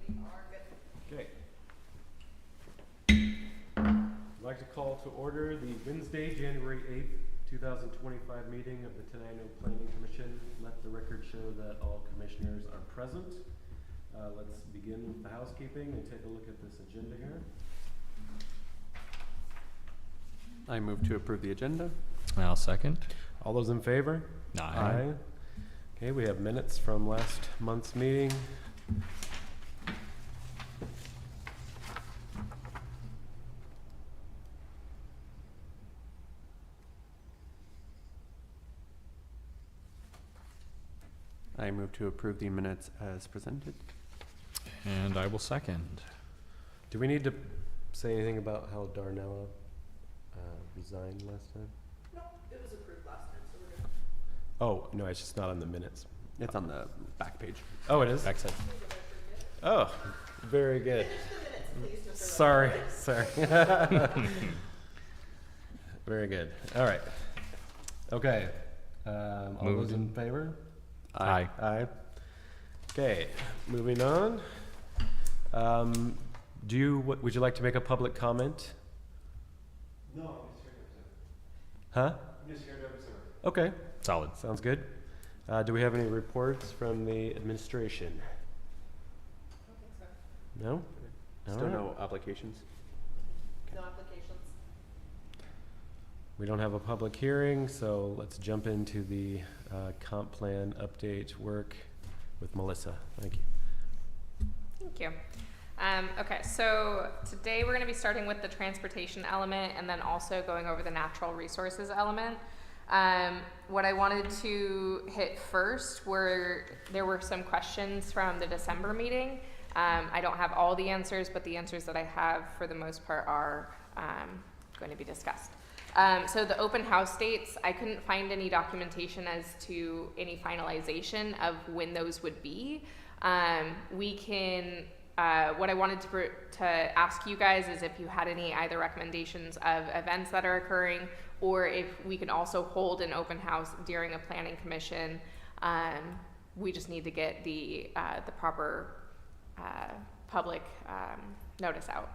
Okay. I'd like to call to order the Wednesday, January 8th, 2025 meeting of the Tenino Planning Commission. Let the record show that all commissioners are present. Let's begin with the housekeeping and take a look at this agenda here. I move to approve the agenda. I'll second. All those in favor? Aye. Okay, we have minutes from last month's meeting. I move to approve the minutes as presented. And I will second. Do we need to say anything about how Darnella resigned last time? No, it was approved last time, so we're good. Oh, no, it's just not on the minutes. It's on the back page. Oh, it is? Backside. Oh, very good. Finish the minutes, please, Mr. Sorry, Rutherford. sorry. Very good. All right. Okay. All Moved. those in favor? Aye. Aye. Okay, moving on. Would you like to make a public comment? No, I'm just here to observe. Huh? I'm just here to observe. Okay, Solid. sounds good. Do we have any reports from the administration? No? Still All right. no applications. No applications. We don't have a public hearing, so let's jump into the comp plan update work with Melissa. Thank you. Thank you. Okay, so today we're going to be starting with the transportation element and then also going over the natural resources element. What I wanted to hit first there were some questions from the December meeting. I don't have all the answers, but the answers that I have for the most part are going to be discussed. So the open house dates, I couldn't find any documentation as to any finalization of when those would be. What I wanted to ask you guys is if you had any either recommendations of events that are occurring, or if we can also hold an open house during a planning commission. We just need to get the proper public notice out.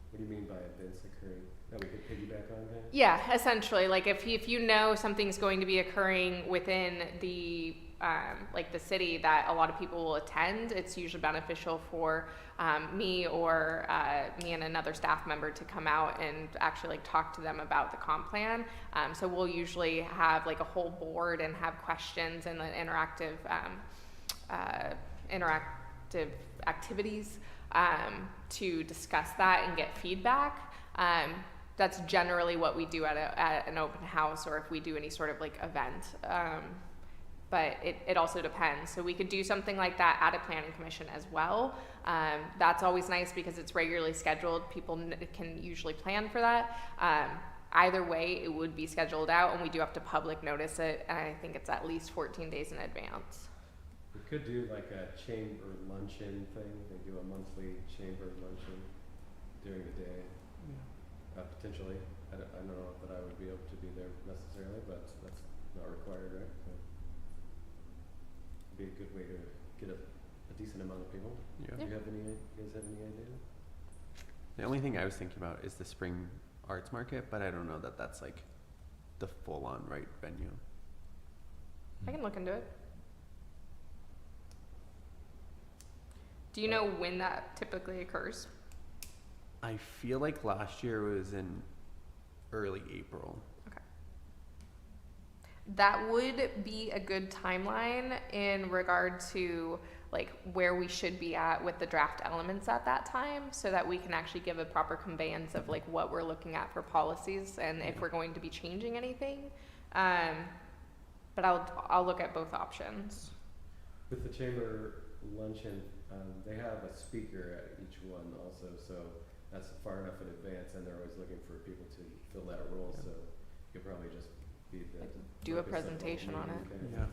What do you mean by events occurring? That we could piggyback on that? Yeah, essentially, like if you know something's going to be occurring within the the city that a lot of people will attend, it's usually beneficial for me and another staff member to come out and actually talk to them about the comp plan. So we'll usually have a whole board and have questions and interactive activities to discuss that and get feedback. That's generally what we do at an open house, or if we do any sort of event. But it also depends. So we could do something like that at a planning commission as well. That's always nice because it's regularly scheduled. People can usually plan for that. Either way, it would be scheduled out, and we do have to public notice it, and I think it's at least 14 days in advance. We could do a chamber luncheon thing. They do a monthly chamber luncheon during the day. Potentially. I don't know that I would be able to be there necessarily, but that's not required, right? So it'd be a good way to get a decent amount of people. Yeah. Do you guys have any idea? The only thing I was thinking about is the spring arts market, but I don't know that that's the full-on right venue. I can look into it. Do you know when that typically occurs? I feel like last year was in early April. Okay. That would be a good timeline in regard to where we should be at with the draft elements at that time, so that we can actually give a proper conveyance of what we're looking at for policies and if we're going to be changing anything. But I'll look at both options. With the chamber luncheon, they have a speaker at each one also, so that's far enough in advance, and they're always looking for people to fill that role. So you could probably just be the Do a focus of the presentation on meeting, it. kind of Yeah.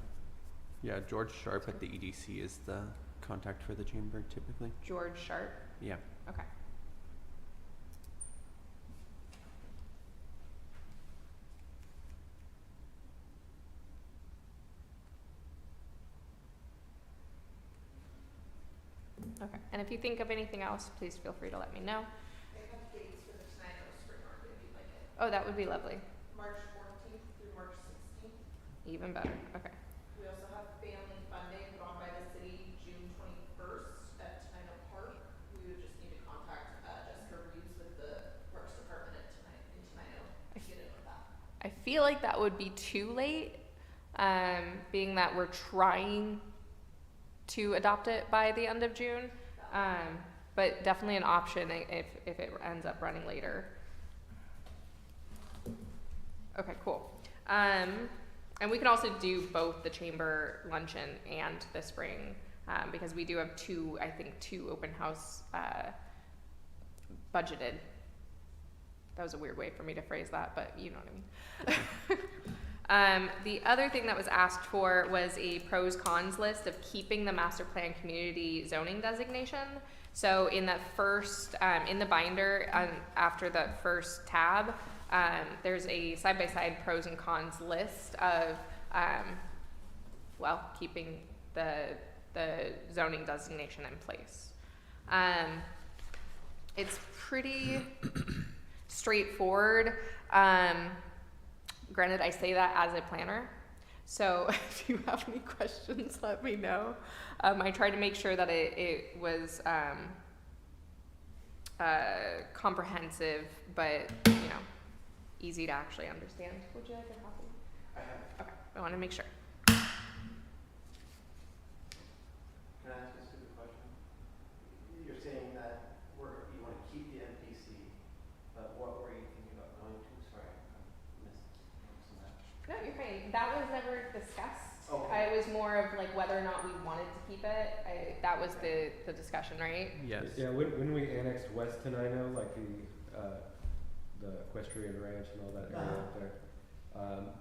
Yeah, George Sharp at the EDC is the contact for the chamber typically. George Sharp. Yeah. Okay. Okay, and if you think of anything else, please feel free to let me know. I have dates for the Tenino Spring Market if you'd like it. Oh, that would be lovely. March 14th through March 16th. Even better. Okay. We also have Family Fun Day put on by the city June 21st at Tenino Park. We would just need to contact Jessica Reeves with the Parks Department at Tenino to get in with that. I feel like that would be too late, being that we're trying to adopt it by the end of June. But definitely an option if it ends up running later. Okay, cool. And we can also do both the chamber luncheon and the spring, because we do have two open house budgeted. That was a weird way for me to phrase that, but you know what I mean. The other thing that was asked for was a pros cons list of keeping the master plan community zoning designation. So in that first, in the binder, after the first tab, there's a side-by-side pros and cons list of, keeping the zoning designation in place. It's pretty straightforward. Granted, I say that as a planner, so if you have any questions, let me know. I tried to make sure that it was comprehensive, but easy to actually understand. Would you like a copy? I have. Okay, I want to make sure. Can I ask a stupid question? You're saying that you want to keep the MPC, but what were you thinking about going to? Sorry, I missed some of that. No, you're fine. That was never discussed. Okay. It was more of like whether or not we wanted to keep it. That was the discussion, right? Yes. Yeah, when we annexed West Tenino, like the equestrian ranch and all that area up there,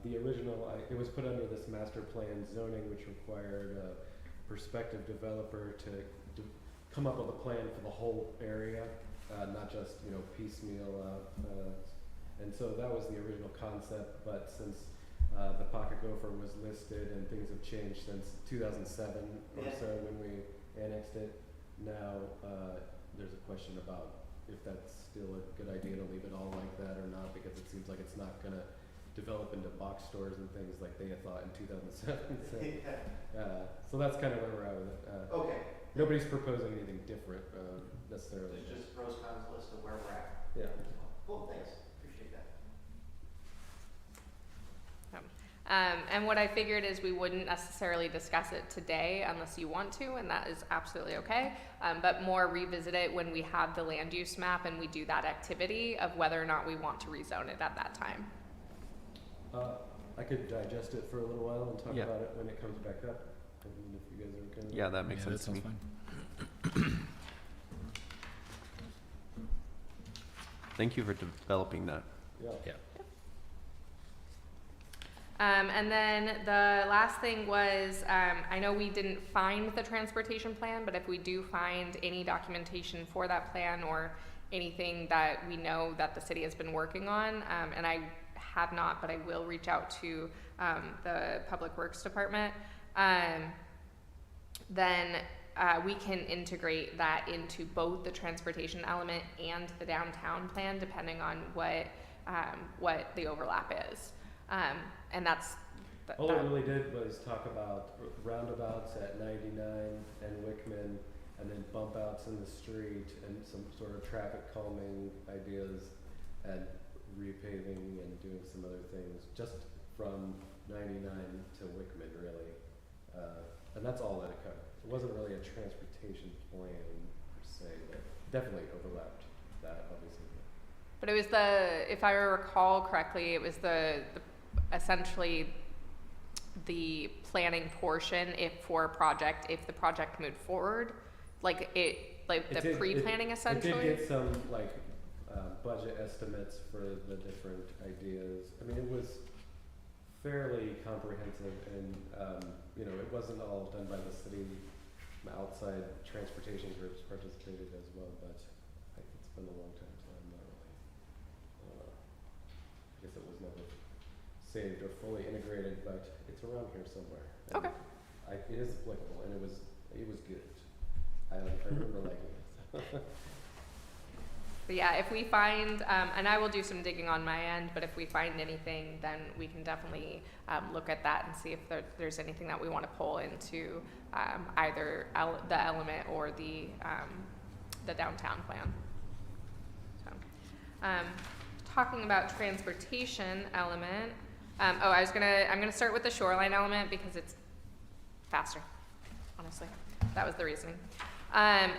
the original, it was put under this master plan zoning, which required a prospective developer to come up with a plan for the whole area, not just piecemeal out. And so that was the original concept, but since the pocket gopher was listed and things have changed since 2007 or so when we annexed it. Now there's a question about if that's still a good idea to leave it all like that or not, because it seems like it's not going to develop into box stores and things like they had thought in 2007. So that's kind of where we're at with it. Okay. Nobody's proposing anything different necessarily. It's just pros cons list of where we're at. Yeah. Cool, thanks. Appreciate that. And what I figured is we wouldn't necessarily discuss it today unless you want to, and that is absolutely okay. But more revisit it when we have the land use map and we do that activity of whether or not we want to rezone it at that time. I could digest it for a little while and talk Yeah. about it when it comes back up. I mean, if you guys are okay with Yeah, it. that makes sense to me. Fine. Thank you for developing that. Yeah. Yeah. And then the last thing was, I know we didn't find the transportation plan, but if we do find any documentation for that plan or anything that we know that the city has been working on, and I have not, but I will reach out to the Public Works Department, then we can integrate that into both the transportation element and the downtown plan, depending on what the overlap is. And that's All it really did was talk about roundabouts at 99 and Wickman, and then bump outs in the street and some sort of traffic calming ideas and repaving and doing some other things just from 99 to Wickman really. And that's all that it covered. It wasn't really a transportation plan per se, but definitely overlapped that obviously. But it was if I recall correctly, it was essentially the planning portion if the project moved forward, the pre-planning essentially. It did get some budget estimates for the different ideas. I mean, it was fairly comprehensive, and it wasn't all done by the city. Outside transportation groups participated as well, but it's been a long time, so I'm not really. I guess it was never saved or fully integrated, but it's around here somewhere. And Okay. it is applicable, and it was good. I remember liking it. But yeah, if we find, and I will do some digging on my end, but if we find anything, then we can definitely look at that and see if there's anything that we want to pull into either the element or the downtown plan. So, talking about transportation element, I'm gonna start with the shoreline element because it's faster, honestly. That was the reasoning.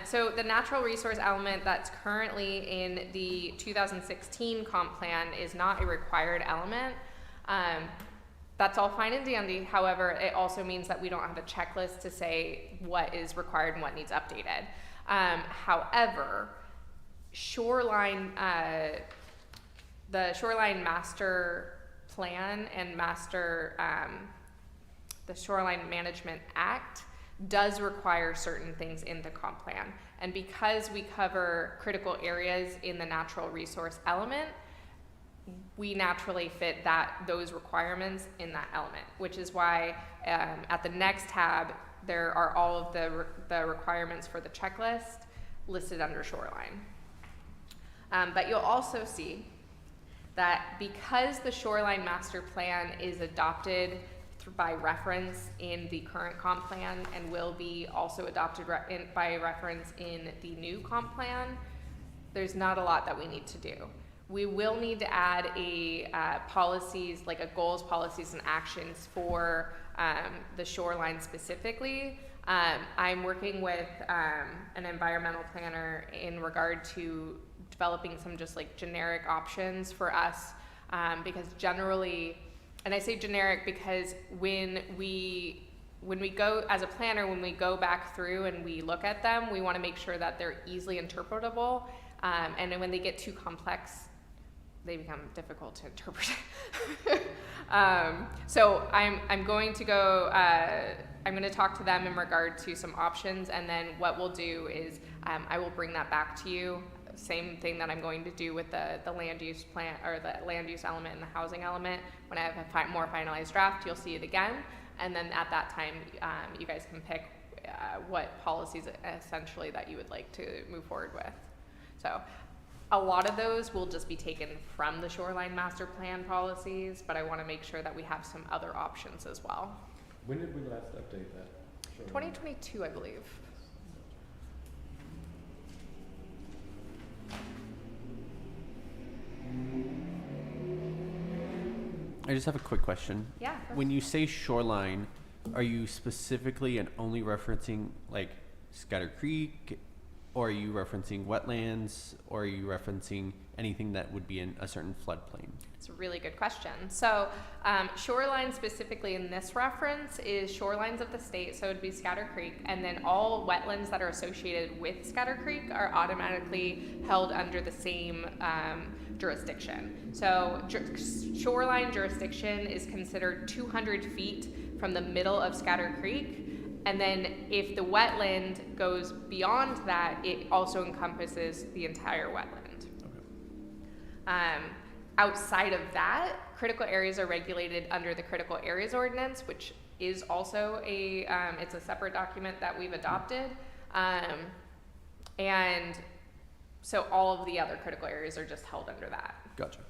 So the natural resource element that's currently in the 2016 comp plan is not a required element. That's all fine and dandy. However, it also means that we don't have a checklist to say what is required and what needs updated. However, shoreline, the shoreline master plan and the Shoreline Management Act does require certain things in the comp plan. And because we cover critical areas in the natural resource element, we naturally fit those requirements in that element, which is why at the next tab, there are all of the requirements for the checklist listed under shoreline. But you'll also see that because the Shoreline Master Plan is adopted by reference in the current comp plan and will be also adopted by reference in the new comp plan, there's not a lot that we need to do. We will need to add policies, like a goals, policies, and actions for the shoreline specifically. I'm working with an environmental planner in regard to developing some just like generic options for us because generally, and I say generic because when we go as a planner, when we go back through and we look at them, we want to make sure that they're easily interpretable. And then when they get too complex, they become difficult to interpret. So I'm going to go. I'm going to talk to them in regard to some options, and then what we'll do is I will bring that back to you. Same thing that I'm going to do with the land use plan or the land use element and the housing element. When I have a more finalized draft, you'll see it again, and then at that time, you guys can pick what policies essentially that you would like to move forward with. So a lot of those will just be taken from the Shoreline Master Plan policies, but I want to make sure that we have some other options as well. When did we last update that? 2022, I believe. I just have a quick question. Yeah. When you say shoreline, are you specifically and only referencing like Scatter Creek, or are you referencing wetlands, or are you referencing anything that would be in a certain floodplain? It's a really good question. So shoreline specifically in this reference is shorelines of the state, so it would be Scatter Creek, and then all wetlands that are associated with Scatter Creek are automatically held under the same jurisdiction. So shoreline jurisdiction is considered 200 feet from the middle of Scatter Creek, and then if the wetland goes beyond that, it also encompasses the entire wetland. Okay. Outside of that, critical areas are regulated under the Critical Areas Ordinance, which is also it's a separate document that we've adopted. And so all of the other critical areas are just held under that. Gotcha.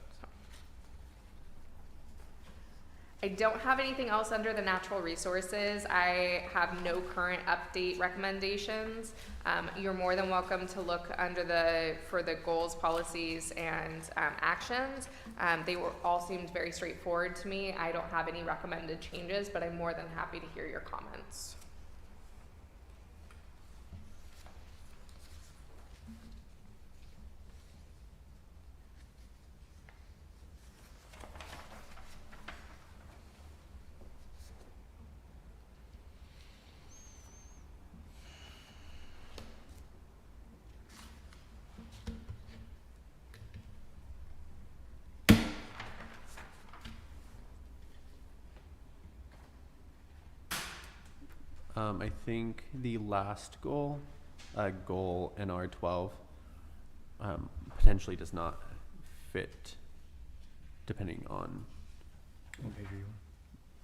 I don't have anything else under the natural resources. I have no current update recommendations. You're more than welcome to look under for the goals, policies, and actions. They all seemed very straightforward to me. I don't have any recommended changes, but I'm more than happy to hear your comments. I think the last goal NR12, potentially does not fit, depending on. What page are you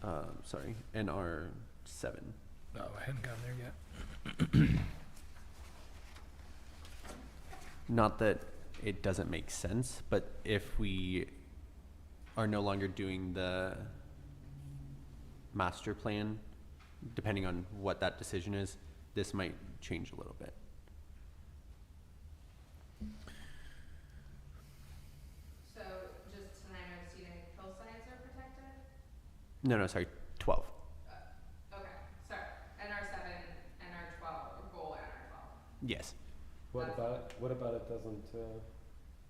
on? Sorry, NR7. No, I hadn't gotten there yet. Not that it doesn't make sense, but if we are no longer doing the master plan, depending on what that decision is, this might change a little bit. So just Tenino scenic hillsides are protected? No, sorry, 12. Okay, sorry, NR7, NR12, or goal NR12. Yes. What about it doesn't,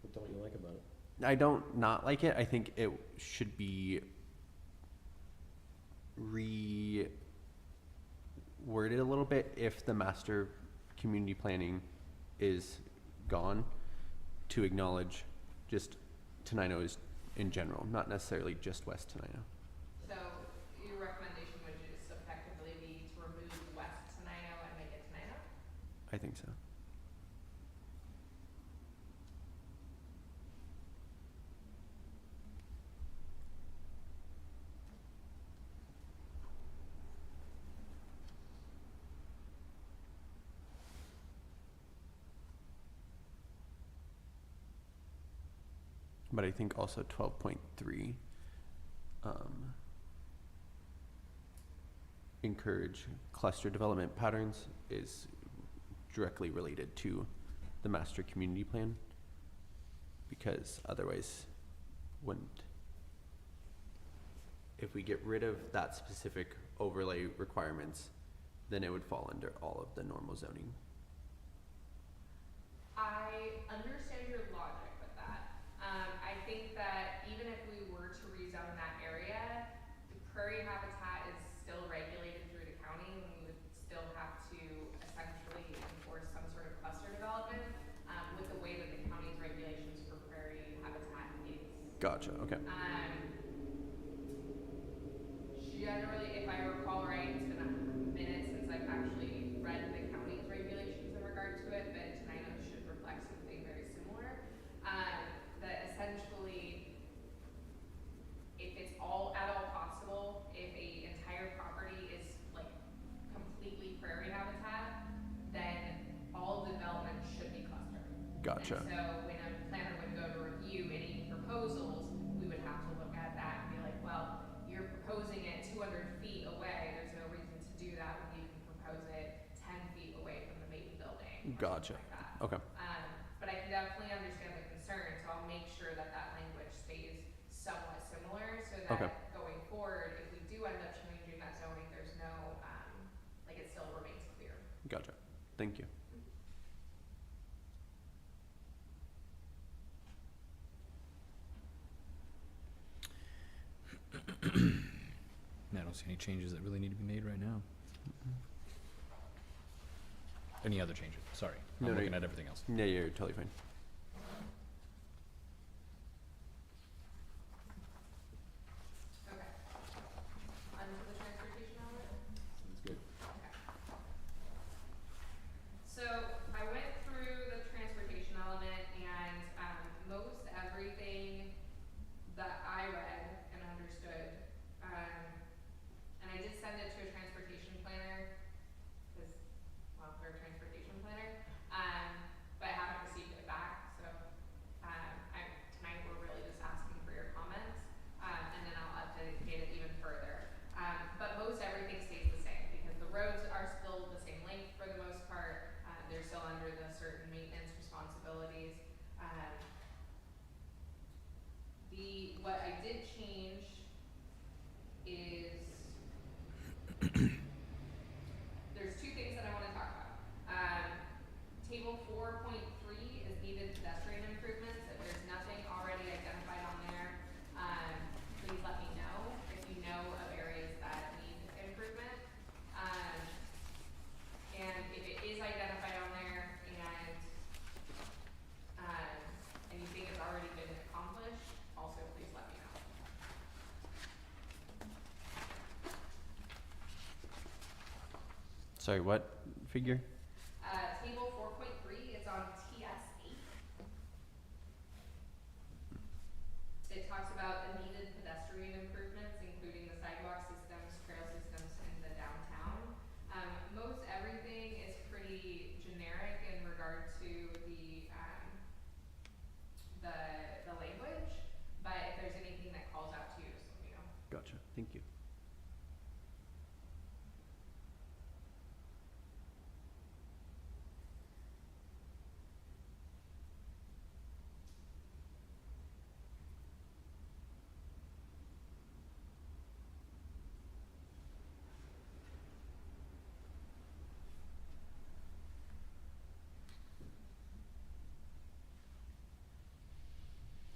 what don't you like about it? I don't not like it. I think it should be reworded a little bit if the master community planning is gone, to acknowledge just Tenino is in general, not necessarily just West Tenino. So your recommendation would just effectively be to remove West Tenino and make it Tenino? I think so. But I think also 12.3 encourage cluster development patterns is directly related to the master community plan, because otherwise wouldn't. If we get rid of that specific overlay requirements, then it would fall under all of the normal zoning. I understand your logic with that. I think that even if we were to rezone that area, the prairie habitat is still regulated through the county, and we would still have to essentially enforce some sort of cluster development, with the way that the county's regulations for prairie habitat is. Gotcha, okay. Generally, if I recall right, it's been a minute since I've actually read the county's regulations in regard to it, but Tenino should reflect something very similar. That essentially, if it's at all possible, if a entire property is like completely prairie habitat, then all development should be clustered. Gotcha. And so when a planner would go to review any proposals, we would have to look at that and be like, well, you're proposing it 200 feet away. There's no reason to do that when you can propose it 10 feet away from the main building. Gotcha. Like that. Okay. But I can definitely understand the concern, so I'll make sure that that language stays somewhat similar, so that Okay. going forward, if we do end up changing that zoning, there's no, like it still remains clear. Gotcha. Thank you. I don't see any changes that really need to be made right now. Any other changes? Sorry, I'm No, looking you- at everything else. Yeah, you're totally fine. Okay. On to the transportation element? Sounds good. Okay. So I went through the transportation element, and most everything that I read and understood, and I did send it to a transportation planner, because, well, they're a transportation planner, but I haven't received it back, so tonight we're really just asking for your comments, and then I'll update it even further. But most everything stays the same, because the roads are still the same length for the most part. They're still under the certain maintenance responsibilities. What I did change is there's two things that I want to talk about. Table 4.3 is needed pedestrian improvements. If there's nothing already identified on there, please let me know if you know of areas that need improvement. And if it is identified on there and you think it's already been accomplished, also please let me know. Sorry, what figure? Table 4.3, it's on TS8. It talks about the needed pedestrian improvements, including the sidewalk systems, trail systems in the downtown. Most everything is pretty generic in regard to the Thank you.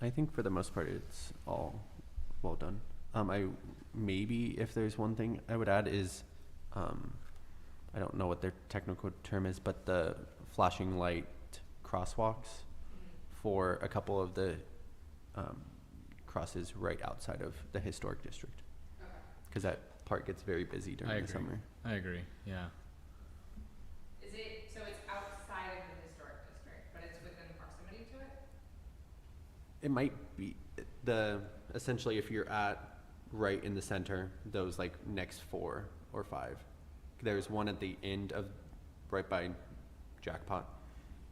I think for the most part, it's all well done. Maybe if there's one thing I would add is, I don't know what their technical term is, but the flashing light crosswalks for a couple of the crosses right outside of the historic district, Okay. because that part gets very busy during I the agree. summer. I agree, yeah. Is it, so it's outside of the historic district, but it's within proximity to it? It might be essentially if you're at right in the center, those like next 4 or 5. There's one at the end of right by Jackpot,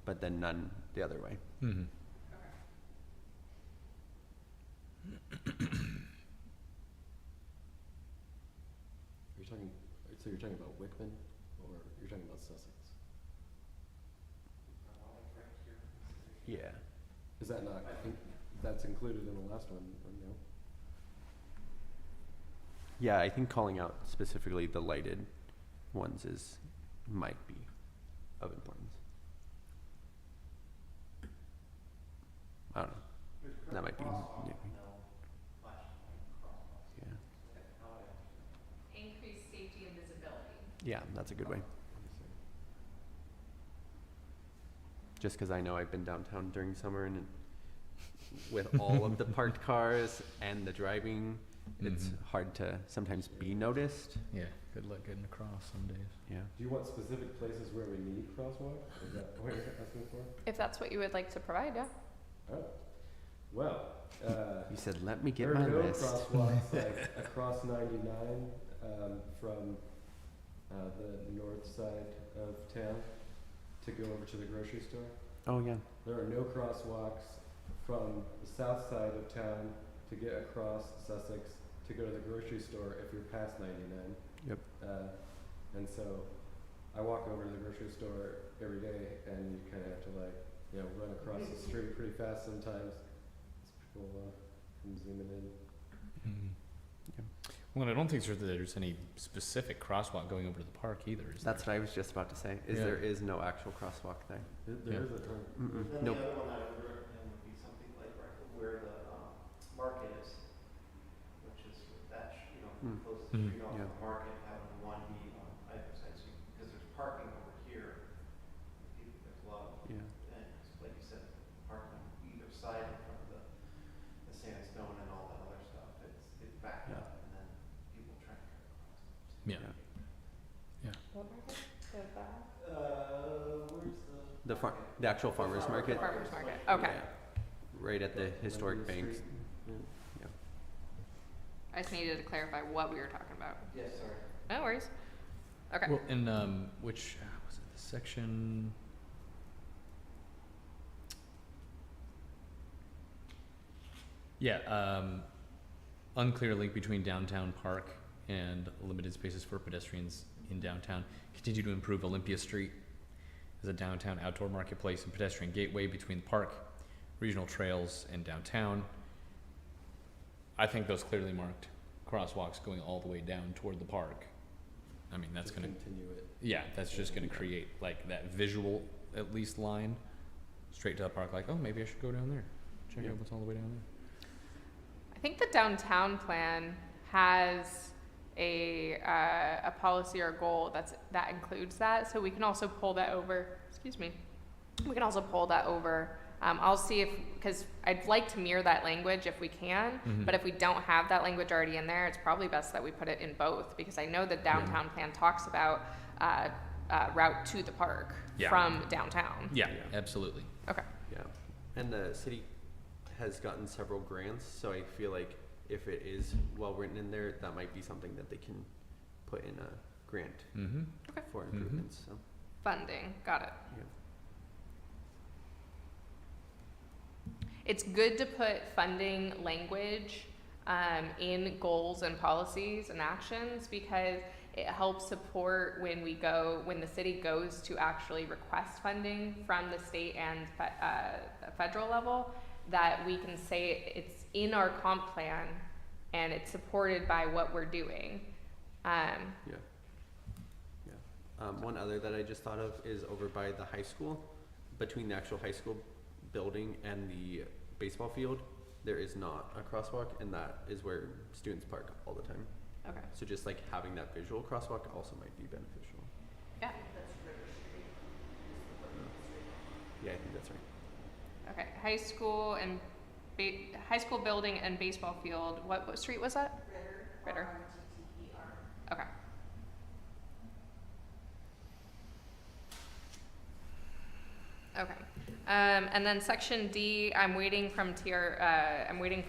but then none the other way. Mm-hmm. So you're talking about Wickman, or you're talking about Sussex? Yeah. Is that not, that's included in the last one, or no? Yeah, I think calling out specifically the lighted ones might be of importance. I don't know. That might be. Yeah. Increase safety and visibility. Yeah, that's a good way. Just because I know I've been downtown during summer and with all of the parked cars and the driving, it's hard to sometimes be noticed. Yeah, good luck getting across some days. Yeah. Do you want specific places where we need crosswalks? Is that what you're asking for? If that's what you would like to provide, yeah. Oh, well, You said, let me get there my are no list. crosswalks like across 99 from the north side of town to go over to the grocery store. Oh, yeah. There are no crosswalks from the south side of town to get across Sussex to go to the grocery store if you're past 99. Yep. And so I walk over to the grocery store every day, and you kind of have to run across the street pretty fast sometimes. As people come zooming in. Mm-hmm. Yeah. Well, and I don't think there's any specific crosswalk going over to the park either, is That's there? what I was just about to say. Yeah. There is no actual crosswalk there. There Yeah. is a Mm-mm. Then Nope. the other one I would recommend would be something like right where the market is, which is that, Mm. close to the street off Yeah. the market, having one be on either side, because there's parking over here. There's a lot of, Yeah. and like you said, parking on either side in front of the sandstone and all that other stuff. It's backed Yeah. up, and then people try to cut across. Yeah. What market? Where's The the actual farmer's market. Farmer's market, okay. Yeah. Right at the historic Liberty banks. Street. Yeah. I just needed to clarify what we were talking about. Yes, sorry. No worries. Okay. Well, and which was it? The section. Yeah, unclear link between downtown park and limited spaces for pedestrians in downtown. Continue to improve Olympia Street as a downtown outdoor marketplace and pedestrian gateway between the park, regional trails, and downtown. I think those clearly marked crosswalks going all the way down toward the park. I mean, that's Just gonna, continue it. yeah, that's just gonna create like that visual, at least line, straight to the park, like, oh, maybe I should go down there, check Yeah. out what's all the way down there. I think the downtown plan has a policy or goal that includes that, so we can also pull that over. Excuse me. We can also pull that over. I'll see because I'd like to mirror that language if we can, Mhm. but if we don't have that language already in there, it's probably best that we put it in both, because I know the downtown plan talks about route to the park Yeah. from downtown. Yeah, Yeah. absolutely. Okay. Yeah. And the city has gotten several grants, so I feel like if it is well written in there, that might be something that they can put in a grant Mm-hmm. for improvements. So Funding. Got it. yeah. It's good to put funding language in goals and policies and actions, because it helps support when the city goes to actually request funding from the state and federal level, that we can say it's in our comp plan and it's supported by what we're doing. One other that I just thought of is over by the high school, between the actual high school building and the baseball field, there is not a crosswalk, and that is where students park all the time. Okay. So just like having that visual crosswalk also might be beneficial. Yeah. That's River Street. Yeah, I think that's right. Okay. High school building and baseball field. What street was that? Ritter. Ritter. RTTER. Okay. Okay. And then section D, I'm waiting for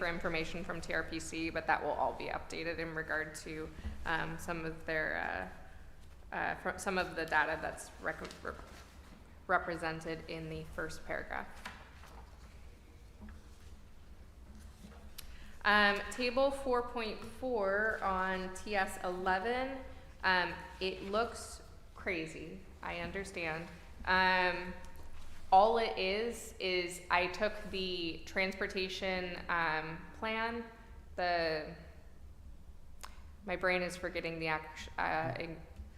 information from TRPC, but that will all be updated in regard to some of their some of the data that's represented in the first paragraph. Table 4.4 on TS 11, it looks crazy, I understand. All it is I took the transportation plan, my brain is forgetting the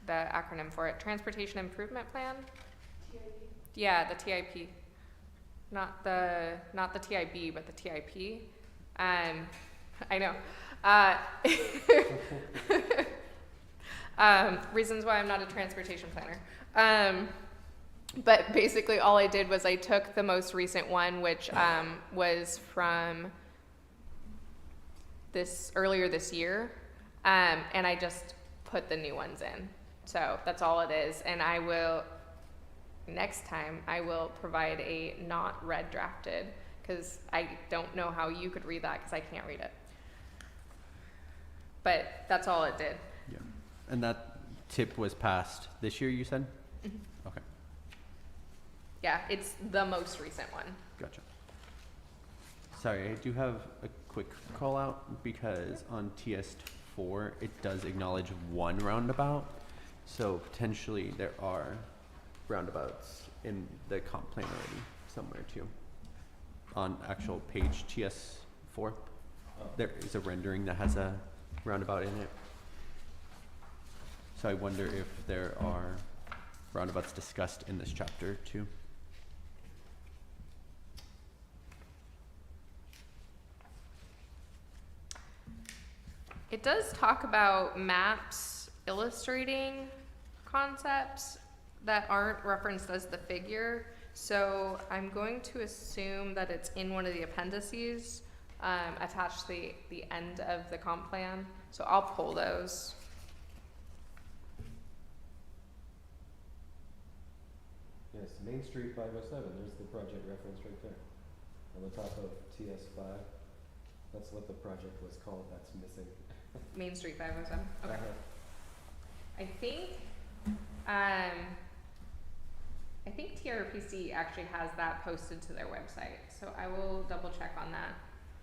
acronym for it, Transportation Improvement Plan? TIP. Yeah, the TIP. Not the TIB, but the TIP. I know. Reasons why I'm not a transportation planner. But basically all I did was I took the most recent one, which was from earlier this year, and I just put the new ones in. So that's all it is. And I will, next time, I will provide a not red drafted, because I don't know how you could read that, because I can't read it. But that's all it did. Yeah. And that tip was passed this year, you said? Mm-hmm. Okay. Yeah, it's the most recent one. Gotcha. Sorry, I do have a quick call out because on TS4 it does acknowledge one roundabout, so potentially there are roundabouts in the comp plan already somewhere too. On actual page TS4, there is a rendering that has a roundabout in it. So I wonder if there are roundabouts discussed in this chapter too. It does talk about maps illustrating concepts that aren't referenced as the figure, so I'm going to assume that it's in one of the appendices attached to the end of the comp plan, so I'll pull those. Yes, Main Street 507, there's the project reference right there, on the top of TS5. That's what the project was called, that's missing. Main Street 507, okay. I think TRPC actually has that posted to their website, so I will double check on that.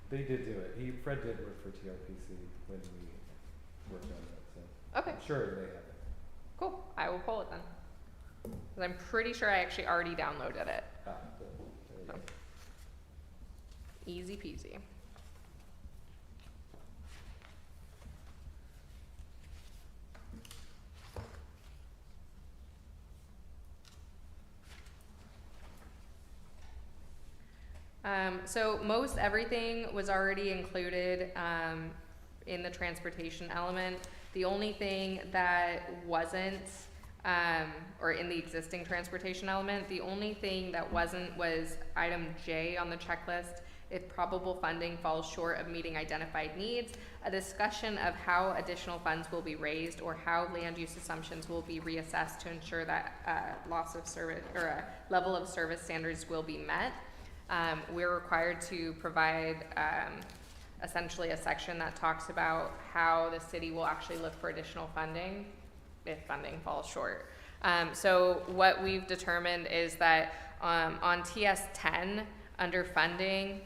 They did do it. Fred did work for TRPC when we worked on that, so. Okay, I'm sure they have it. cool, I will pull it then. 'Cause I'm pretty sure I actually already downloaded it. Good. There you go. Easy peasy. So most everything was already included in the transportation element. The only thing that wasn't, or in the existing transportation element, the only thing that wasn't was item J on the checklist. If probable funding falls short of meeting identified needs, a discussion of how additional funds will be raised or how land use assumptions will be reassessed to ensure that loss of service or level of service standards will be met. We're required to provide essentially a section that talks about how the city will actually look for additional funding if funding falls short. So what we've determined is that on TS 10 under funding,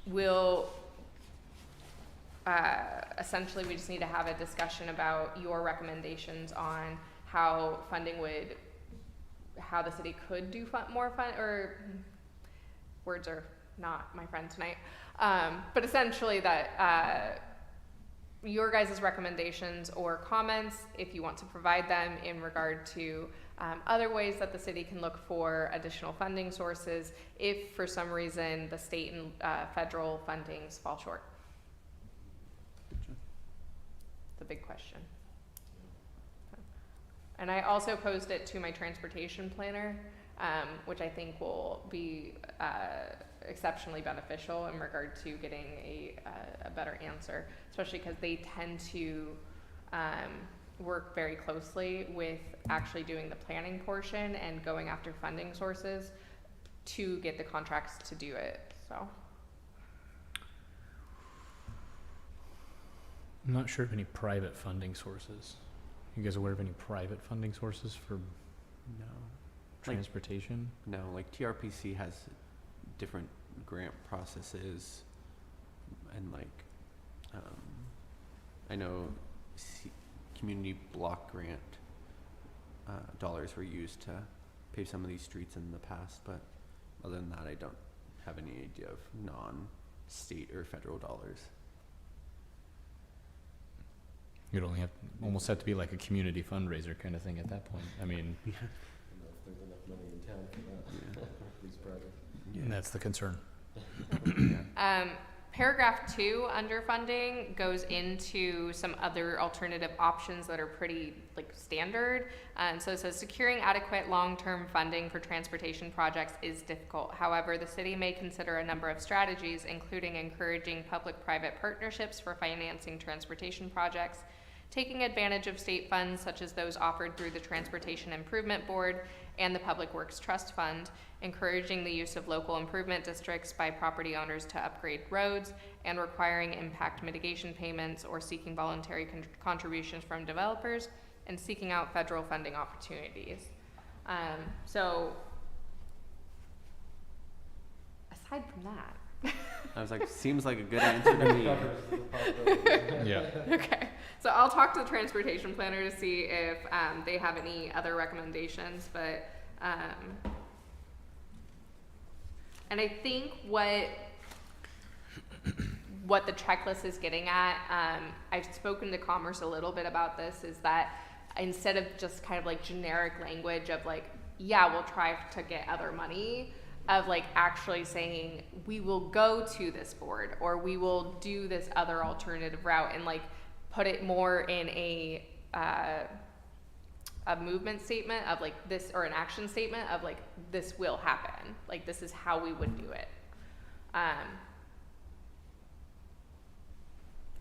we'll essentially we just need to have a discussion about your recommendations on how the city could do more fun, or words are not my friend tonight. But essentially that, your guys' recommendations or comments, if you want to provide them in regard to other ways that the city can look for additional funding sources if for some reason the state and federal fundings fall short. The big question. And I also posed it to my transportation planner, which I think will be exceptionally beneficial in regard to getting a better answer, especially because they tend to work very closely with actually doing the planning portion and going after funding sources to get the contracts to do it. So I'm not sure of any private funding sources. You guys aware of any private funding sources for No. transportation? No, like TRPC has different grant processes, and like, I know community block grant dollars were used to pave some of these streets in the past, but other than that, I don't have any idea of non-state or federal dollars. You'd only almost have to be like a community fundraiser kind of thing at that point. I mean, I don't know if there's enough money in town for that, these projects. Yeah. that's the concern. Paragraph 2 under funding goes into some other alternative options that are pretty like standard. So it says securing adequate long-term funding for transportation projects is difficult. However, the city may consider a number of strategies, including encouraging public-private partnerships for financing transportation projects, taking advantage of state funds such as those offered through the Transportation Improvement Board and the Public Works Trust Fund, encouraging the use of local improvement districts by property owners to upgrade roads, and requiring impact mitigation payments or seeking voluntary contributions from developers, and seeking out federal funding opportunities. So aside from that, I was like, seems like a good answer to me. Yeah. okay, so I'll talk to the transportation planner to see if they have any other recommendations, but and I think what the checklist is getting at, I've spoken to Commerce a little bit about this, is that instead of just kind of like generic language of like, yeah, we'll try to get other money, of like actually saying we will go to this board or we will do this other alternative route, and like put it more in a movement statement of like this, or an action statement of like this will happen, like this is how we would do it.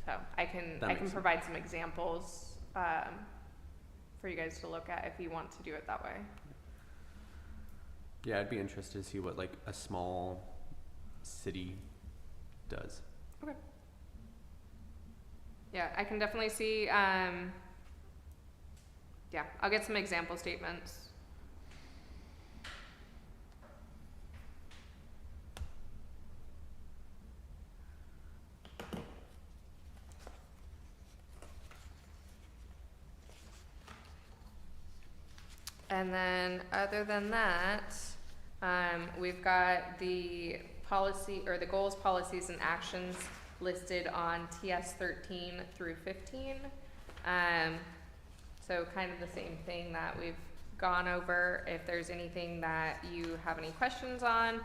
So I can sense. provide some examples for you guys to look at if you want to do it that way. Yeah, I'd be interested to see what like a small city does. Okay. Yeah, I can definitely see, yeah, I'll get some example statements. And then other than that, we've got the policy, or the goals, policies, and actions listed on TS 13 through 15. So kind of the same thing that we've gone over. If there's anything that you have any questions on,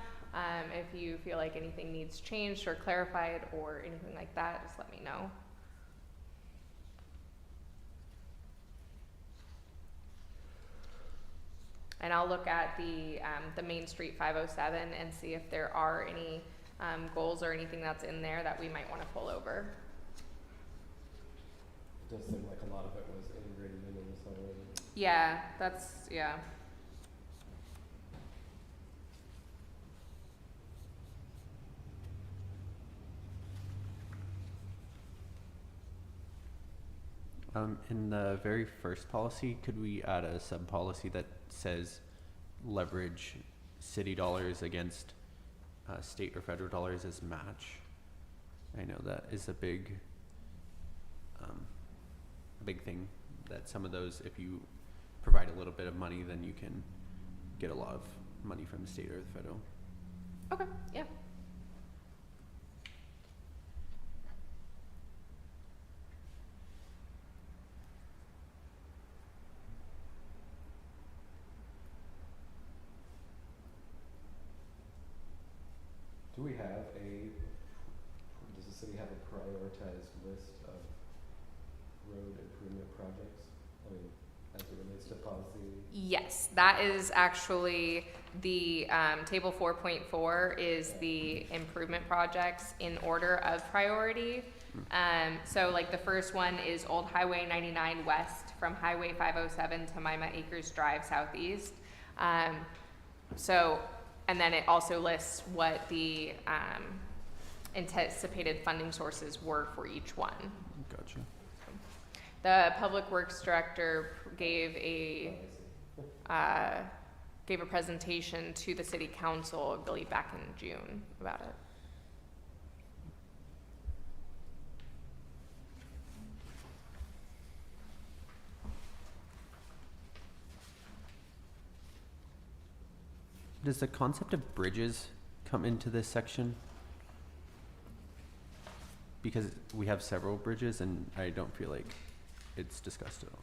if you feel like anything needs changed or clarified or anything like that, just let me know. And I'll look at the Main Street 507 and see if there are any goals or anything that's in there that we might want to pull over. It does seem like a lot of it was integrated into this already. Yeah, that's, yeah. In the very first policy, could we add a sub-policy that says leverage city dollars against state or federal dollars as match? I know that is a big a big thing that some of those, if you provide a little bit of money, then you can get a lot of money from the state or the federal. Okay, yeah. Do we have does the city have a prioritized list of road improvement projects? I mean, as it relates to policy? Yes, that is actually the, table 4.4 is the improvement projects in order of priority. So like the first one is Old Highway 99 West from Highway 507 to Mima Acres Drive Southeast. And then it also lists what the anticipated funding sources were for each one. Gotcha. The Public Works Director gave a presentation to the City Council, I believe, back in June about it. Does the concept of bridges come into this section? Because we have several bridges and I don't feel like it's discussed at all.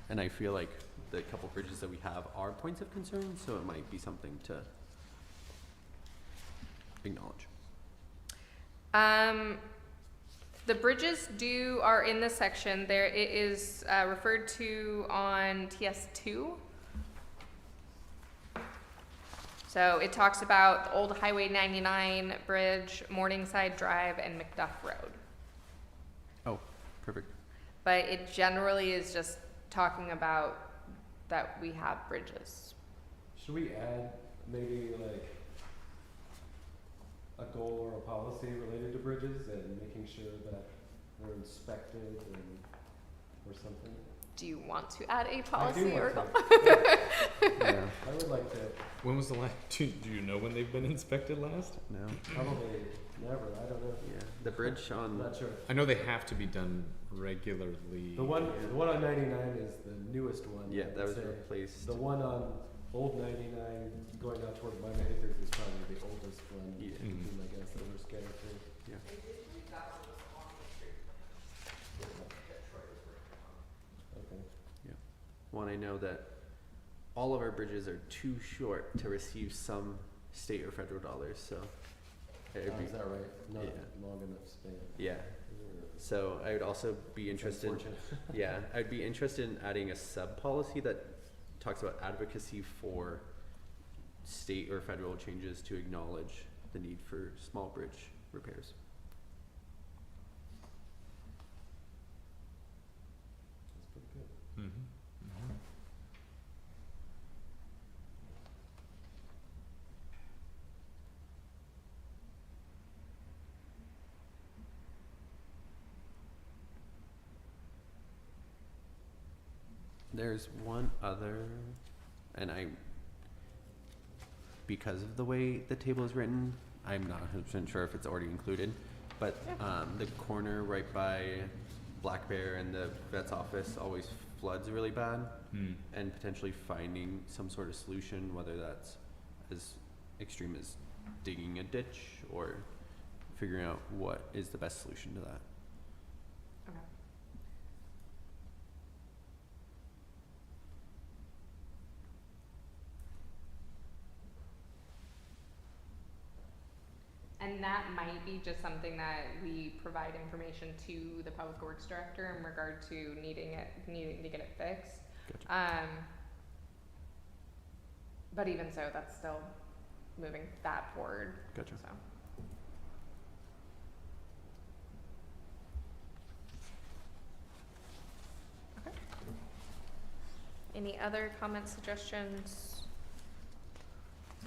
And I feel like the couple bridges that we have are points of concern, so it might be something to acknowledge. The bridges are in this section. There it is referred to on TS2. So it talks about the old Highway 99 bridge, Morningside Drive, and McDuff Road. Oh, perfect. But it generally is just talking about that we have bridges. Should we add maybe like a goal or a policy related to bridges and making sure that they're inspected or something? Do you want to add a I policy do or want goal? to. Yeah. I would like to, When was the last? Do you know when they've been inspected last? No. probably never, I don't know. Yeah. The bridge I'm on. not sure. I know they have to be done regularly. The one on 99 is the newest one. Yeah, I would that was say. replaced. The one on Old 99 going out toward Mima Acres is probably the oldest one. Yeah. I guess that we're scattered through. Yeah. Okay. One, I know that all of our bridges are too short to receive some state or federal dollars, so. it'd Oh, be- is that right? Not yeah. long enough span. Yeah, so I would also be interested, Unfortunate. yeah, I'd be interested in adding a sub-policy that talks about advocacy for state or federal changes to acknowledge the need for small bridge repairs. That's pretty good. Mm-hmm. There's one other, and because of the way the table is written, I'm not 100% sure if it's already included, but the corner right by Black Bear and the vet's office always floods really bad, and potentially finding some sort of solution, whether that's as extreme as digging a ditch or figuring out what is the best solution to that. Okay. And that might be just something that we provide information to the Public Works Director in regard to needing to get it fixed. Gotcha. But even so, that's still moving that forward. Gotcha. So. Okay. Any other comments, suggestions?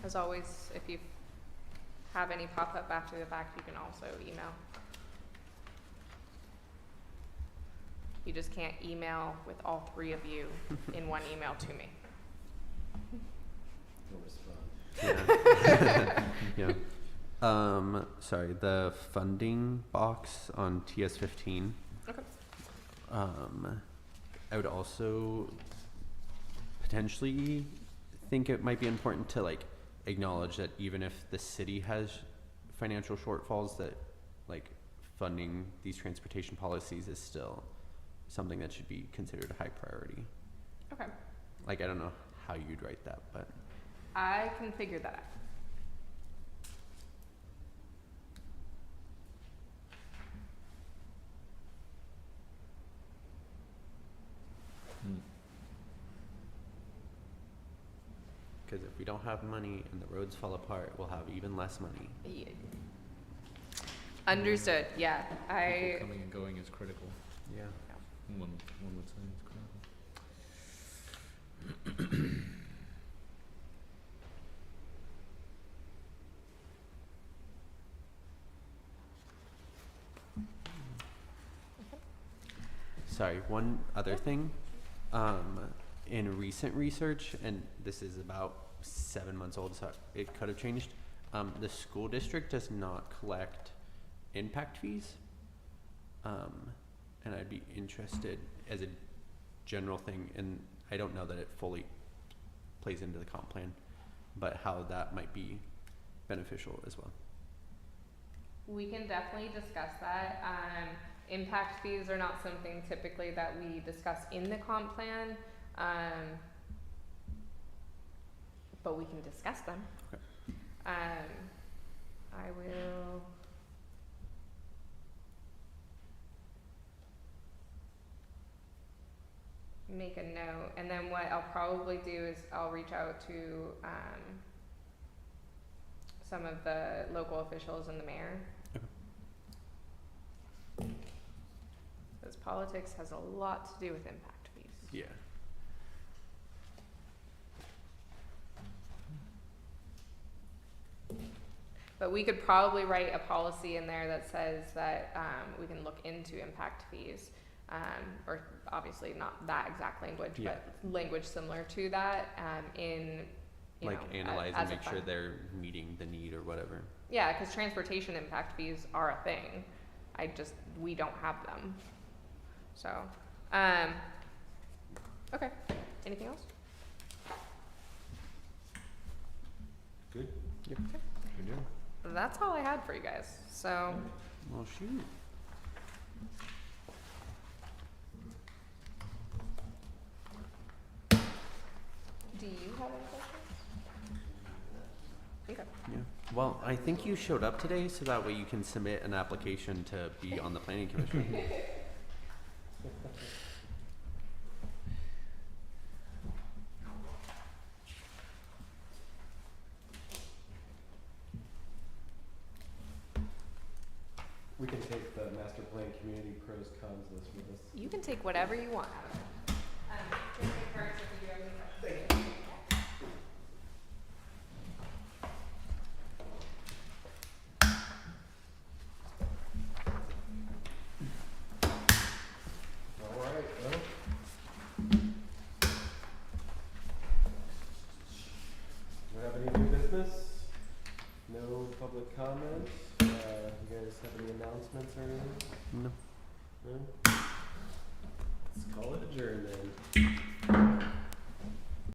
As always, if you have any pop up after the fact, you can also email. You just can't email with all three of you in one email to me. No respond. Yeah. Yeah. Sorry, the funding box on TS15. Okay. I would also potentially think it might be important to like acknowledge that even if the city has financial shortfalls, that like funding these transportation policies is still something that should be considered a high priority. Okay. Like, I don't know how you'd write that, but I can figure that out. Hmm. because if we don't have money and the roads fall apart, we'll have even less money. Yeah. Understood. Yeah. People coming and going is critical. Yeah. One would say it's critical. Sorry, one other thing. In recent research, and this is about 7 months old, so it could have changed. The school district does not collect impact fees. And I'd be interested as a general thing, and I don't know that it fully plays into the comp plan, but how that might be beneficial as well. We can definitely discuss that. Impact fees are not something typically that we discuss in the comp plan, but we can discuss them. Okay. I will. Make a note, and then what I'll probably do is I'll reach out to some of the local officials and the mayor. Okay. Because politics has a lot to do with impact fees. Yeah. But we could probably write a policy in there that says that we can look into impact fees. Or obviously not that exact language, Yeah. but language similar to that in, you Like know, analyze as and a make sure fund. they're meeting the need or whatever. Yeah, because transportation impact fees are a thing. We don't have them. So, okay. Anything else? Good. Yep. Good deal. That's all I had for you guys. So, Well, shoot. do you have any questions? Okay. Yeah. Well, I think you showed up today, so that way you can submit an application to be on the planning commission. We can take the master plan community pros cons list with us. You can take whatever you want out of it. Here's the cards if you have any questions. All right, well. Do you have any new business? No public comment? You guys have any announcements or anything? No. No? Let's call it adjourned then.